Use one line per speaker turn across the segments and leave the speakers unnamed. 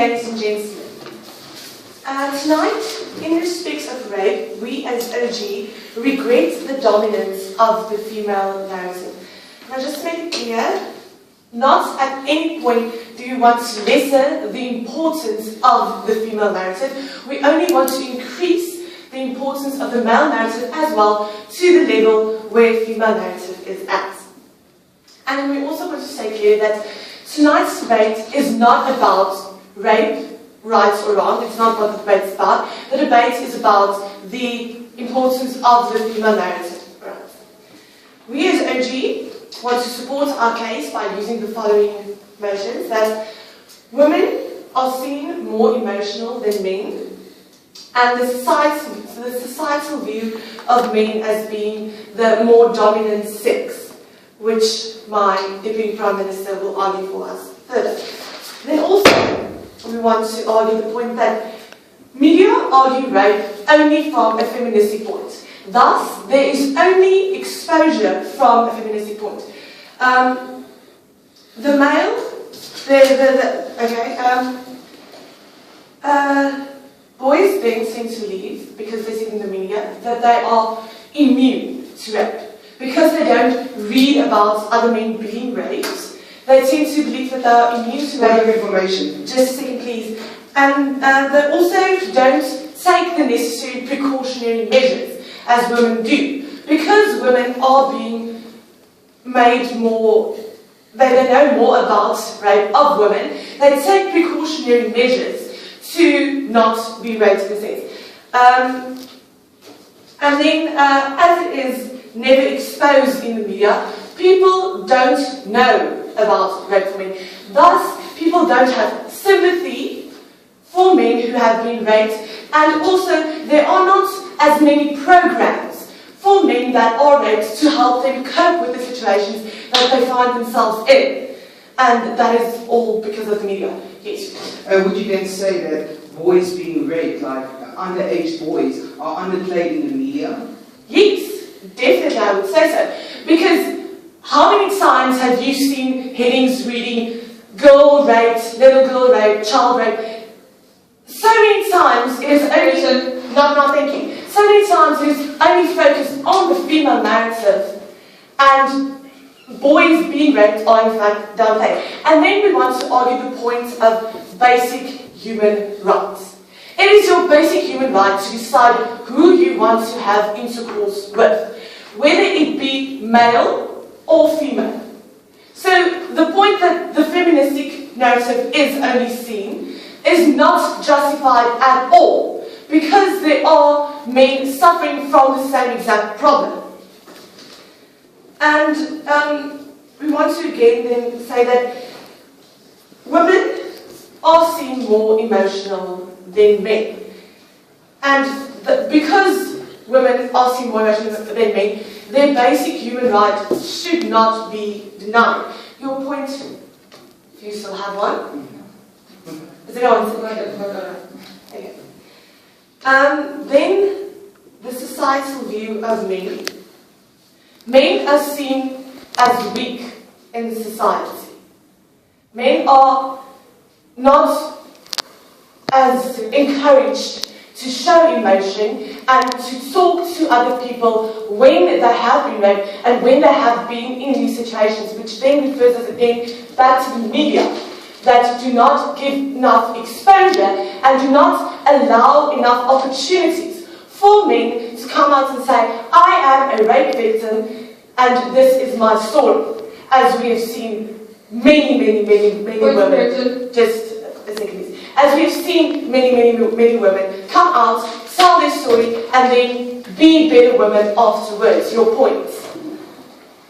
Ladies and gentlemen, tonight, in respect of rape, we as OG regret the dominance of the female narrative. Now just to make it clear, not at any point do we want to lessen the importance of the female narrative. We only want to increase the importance of the male narrative as well to the level where female narrative is at. And we also want to say clear that tonight's debate is not about rape, right or wrong. It's not what the debate is about. The debate is about the importance of the female narrative. Right. We as OG want to support our case by using the following motions: that women are seen more emotional than men, and the societal view of men as being the more dominant sex, which my Deputy Prime Minister will argue for us further. Then also, we want to argue the point that media argue rape only from a feministic point. Thus, there is only exposure from a feministic point. Boys then seem to believe, because they see in the media, that they are immune to rape. Because they don't read about other men being raped, they tend to believe that they are immune to rape.
Information.
Just a second, please. And they also don't take the necessary precautionary measures, as women do. Because women are being made more, they know more about rape of women, they take precautionary measures to not be raped in a sense. And then, as it is never exposed in the media, people don't know about rape for men. Thus, people don't have sympathy for men who have been raped, and also there are not as many programs for men that are raped to help them cope with the situations that they find themselves in. And that is all because of the media. Yes.
Would you then say that boys being raped, like underage boys, are underplayed in the media?
Yes, definitely I would say so. Because how many times have you seen headings reading girl raped, little girl raped, child raped? So many times it is only, not thinking, so many times it is only focused on the female narrative, and boys being raped are in fact downplayed. And then we want to argue the point of basic human rights. It is your basic human right to decide who you want to have intercourse with, whether it be male or female. So the point that the feministic narrative is only seen is not justified at all, because there are men suffering from the same exact problem. And we want to again then say that women are seen more emotional than men. And because women are seen more emotional than men, their basic human rights should not be denied. Your point, if you still have one? Is it on? Okay. Then the societal view of men. Men are seen as weak in society. Men are not as encouraged to show emotion and to talk to other people when they have been raped and when they have been in these situations, which then refers us again back to the media that do not give enough exposure and do not allow enough opportunities for men to come out and say, I am a rape victim and this is my story. As we have seen many women, just a second please, as we have seen many women come out, tell their story, and then be better women afterwards. Your point?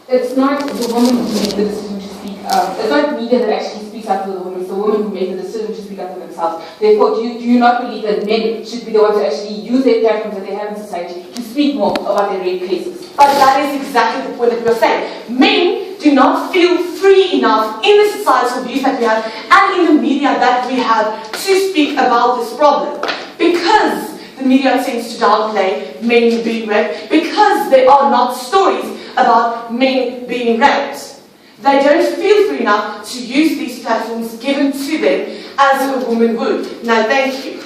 It's not the woman who made the decision to speak up. It's not media that actually speaks up for the women. It's the women who made the decision to speak up for themselves. Therefore, do you not believe that men should be the ones to actually use their platforms that they have in society to speak more about their rape cases?
But that is exactly the point that we're saying. Men do not feel free enough in the societal views that we have and in the media that we have to speak about this problem. Because the media tends to downplay men being raped, because there are not stories about men being raped. They don't feel free enough to use these platforms given to them as a woman would. Now, thank you.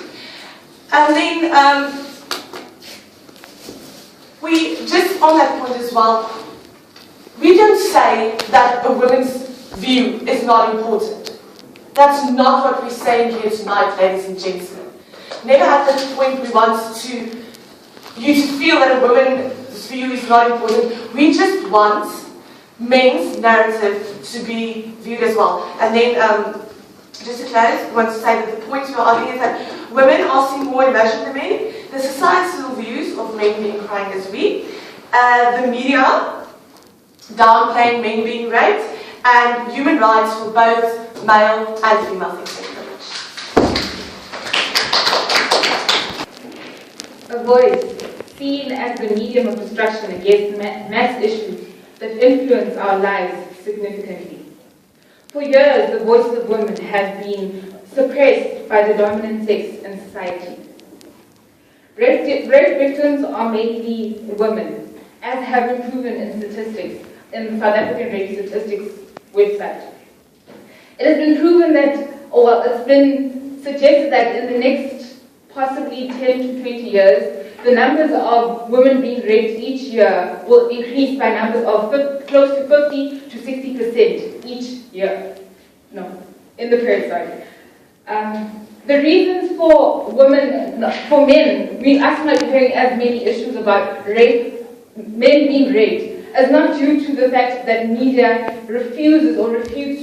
And then, we, just on that point as well, we don't say that a woman's view is not important. That's not what we're saying here tonight, ladies and gentlemen. Never at this point we want you to feel that a woman's view is not important. We just want men's narrative to be viewed as well. And then, just to close, I want to say that the point we're arguing is that women are seen more emotional than men. The societal views of men being crying as weak. The media downplaying men being raped. And human rights for both male and female sexual privilege.
A voice seen as the medium of destruction against mass issues that influence our lives significantly. For years, the voices of women have been suppressed by the dominant sex in society. Rape victims are mainly women, as have been proven in statistics, in the South African Rape Statistics website. It has been proven that, or it's been suggested that in the next possibly 10 to 20 years, the numbers of women being raped each year will increase by numbers of close to 50 to 60% each year. No, in the period, sorry. The reasons for men, we are not hearing as many issues about rape, men being raped, is not due to the fact that media refuses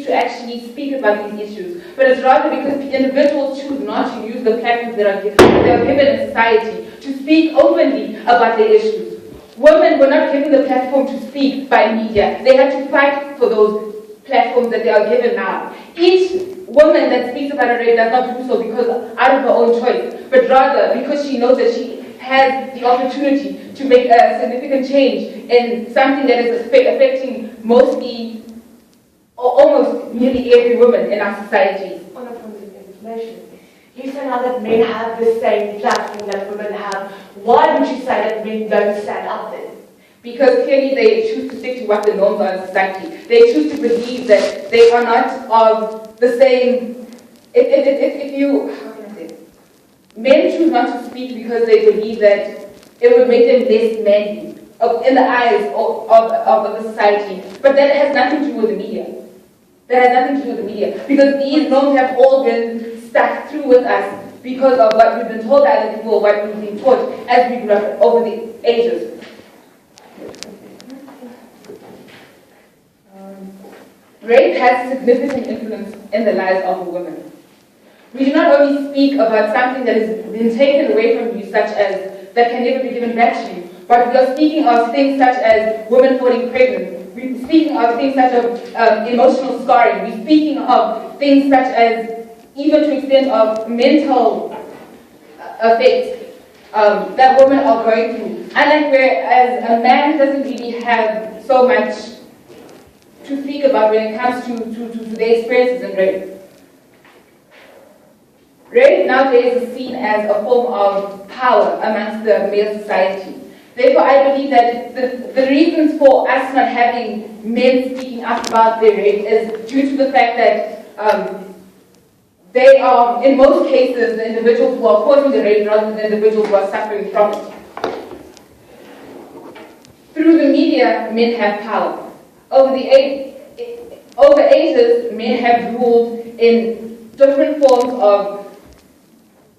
to actually speak about these issues, but it's rather because individuals choose not to use the platforms that are given in society to speak openly about their issues. Women were not given the platform to speak by media. They had to fight for those platforms that they are given now. Each woman that speaks about a rape does not do so because out of her own choice, but rather because she knows that she has the opportunity to make a significant change in something that is affecting mostly, or almost nearly every woman in our society.
On a point of information, you say now that men have the same platform that women have. Why would you say that men don't stand up then?
Because clearly they choose to stick to what the norms are in society. They choose to believe that they are not of the same. If you, how can I say? Men choose not to speak because they believe that it would make them less manly in the eyes of the society. But that has nothing to do with the media. That has nothing to do with the media. Because these norms have all been stuck through with us because of what we've been told by other people, what we've been taught as we grew up over the ages. Rape has significant influence in the lives of a woman. We do not only speak about something that has been taken away from you, such as that can never be given back to you, but we are speaking of things such as women falling pregnant. We're speaking of things such as emotional scarring. We're speaking of things such as, even to the extent of mental effects that women are going through. Unlike whereas a man doesn't really have so much to speak about when it comes to their experiences in rape. Rape nowadays is seen as a form of power amongst the male society. Therefore, I believe that the reasons for us not having men speaking up about their rape is due to the fact that they are, in most cases, the individuals who are causing the rape rather than the individuals who are suffering from it. Through the media, men have power. Over ages, men have ruled in different forms of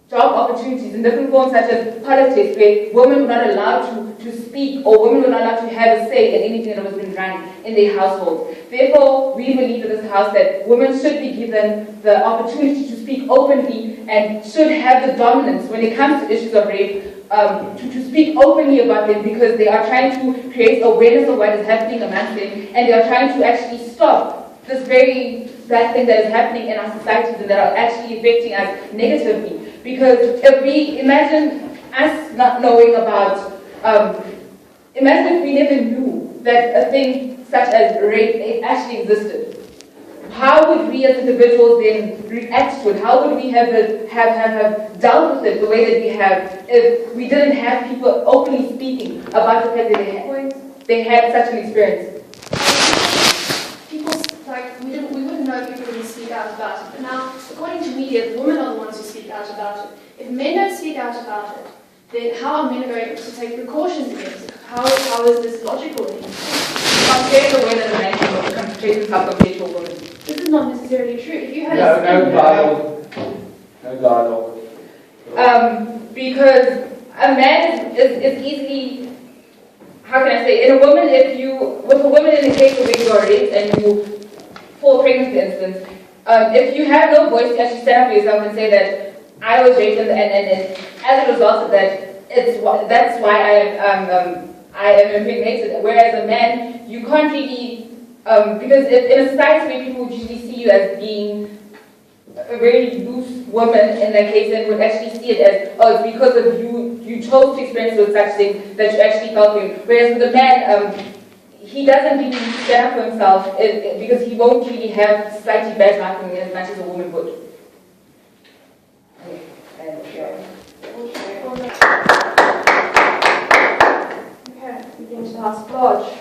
job opportunities, in different forms such as politics, where women were not allowed to speak, or women were not allowed to have a say in anything that was being run in their household. Therefore, we believe in this house that women should be given the opportunity to speak openly and should have the dominance when it comes to issues of rape, to speak openly about them, because they are trying to create awareness of what is happening amongst them, and they are trying to actually stop this very bad thing that is happening in our societies and that are actually affecting us negatively. Because if we imagine us not knowing about, imagine if we never knew that a thing such as rape actually existed. How would we as individuals then react to it? How would we have dealt with it the way that we have if we didn't have people openly speaking about the fact that they had such an experience?
People, like, we wouldn't know people who speak out about it. But now, according to media, women are the ones who speak out about it. If men don't speak out about it, then how are men going to take precautions against it? How is this logical anymore?
I'm scared the way that a man can portray himself compared to a woman.
This is not necessarily true. If you had
No dialogue. No dialogue.
Because a man is easily, how can I say, with a woman in the case of where you are raped and you fall pregnant, for instance, if you have no voice to actually stand up for yourself and say that I was raped and as a result of that, that's why I am impregnated. Whereas a man, you can't really, because in a society where people would usually see you as being a very loose woman in that case, and would actually see it as, oh, it's because of you chose to experience with such things that you actually felt him. Whereas with a man, he doesn't really stand up for himself because he won't really have slightly bad marking as much as a woman would.
Okay, begin to ask Lodge.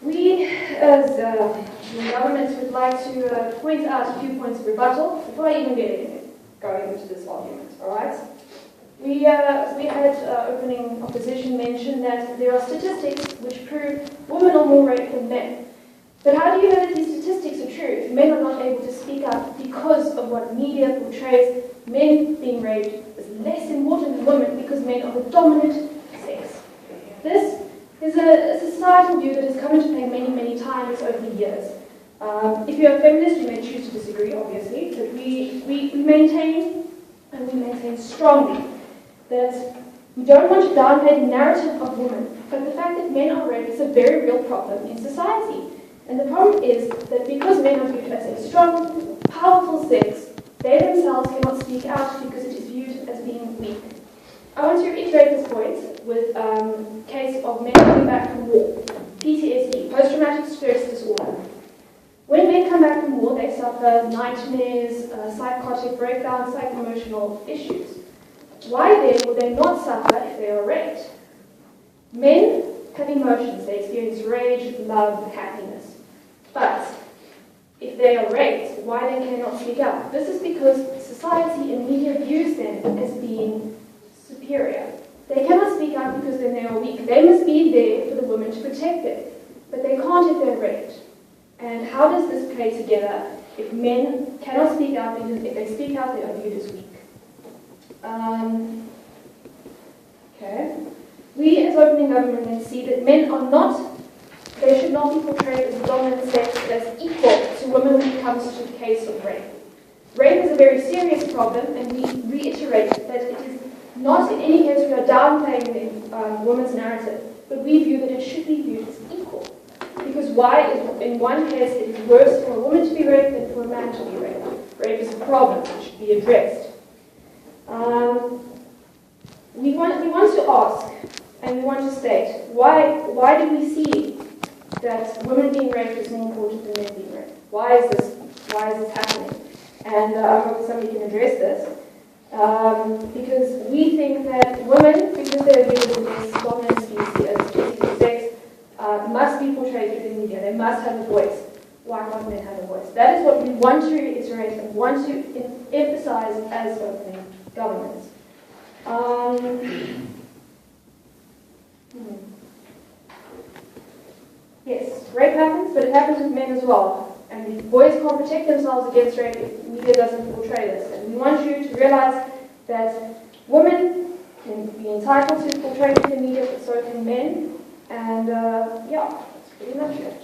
We, as the government, would like to point out a few points of rebuttal before I even get going into this argument, alright? We had opening opposition mention that there are statistics which prove women are more raped than men. But how do you know that these statistics are true if men are not able to speak up because of what media portrays men being raped as less important than women because men are the dominant sex? This is a societal view that has come into play many, many times over the years. If you're a feminist, you may choose to disagree, obviously, but we maintain, and we maintain strongly, that we don't want to downplay the narrative of women, but the fact that men are raped is a very real problem in society. And the problem is that because men are viewed as a strong, powerful sex, they themselves cannot speak out because it is viewed as being weak. I want to reiterate this point with a case of men coming back from war, PTSD, post-traumatic stress disorder. When men come back from war, they suffer nightmares, psychotic breakdowns, psycho-emotional issues. Why then would they not suffer if they are raped? Men have emotions. They experience rage, love, happiness. But if they are raped, why then can they not speak up? This is because society and media views them as being superior. They cannot speak up because then they are weak. They must be there for the women to protect them. But they can't if they're raped. And how does this play together if men cannot speak out because if they speak out, they are viewed as weak? Okay. We as opening government then see that men are not, they should not be portrayed as the dominant sex as equal to women when it comes to the case of rape. Rape is a very serious problem, and we reiterate that it is not in any case we are downplaying the woman's narrative, but we view that it should be viewed as equal. Because why, in one case, it is worse for a woman to be raped than for a man to be raped. Rape is a problem that should be addressed. We want to ask, and we want to state, why do we see that women being raped is more important than men being raped? Why is this happening? And I hope somebody can address this. Because we think that women, because they're viewed as this dominant species, as sex, must be portrayed through the media. They must have a voice. Why can't men have a voice? That is what we want to reiterate and want to emphasize as opening government. Yes, rape happens, but it happens with men as well. And if boys can't protect themselves against rape, the media doesn't portray this. And we want you to realize that women can be entitled to portray in the media, but so can men. And yeah, that's pretty much it.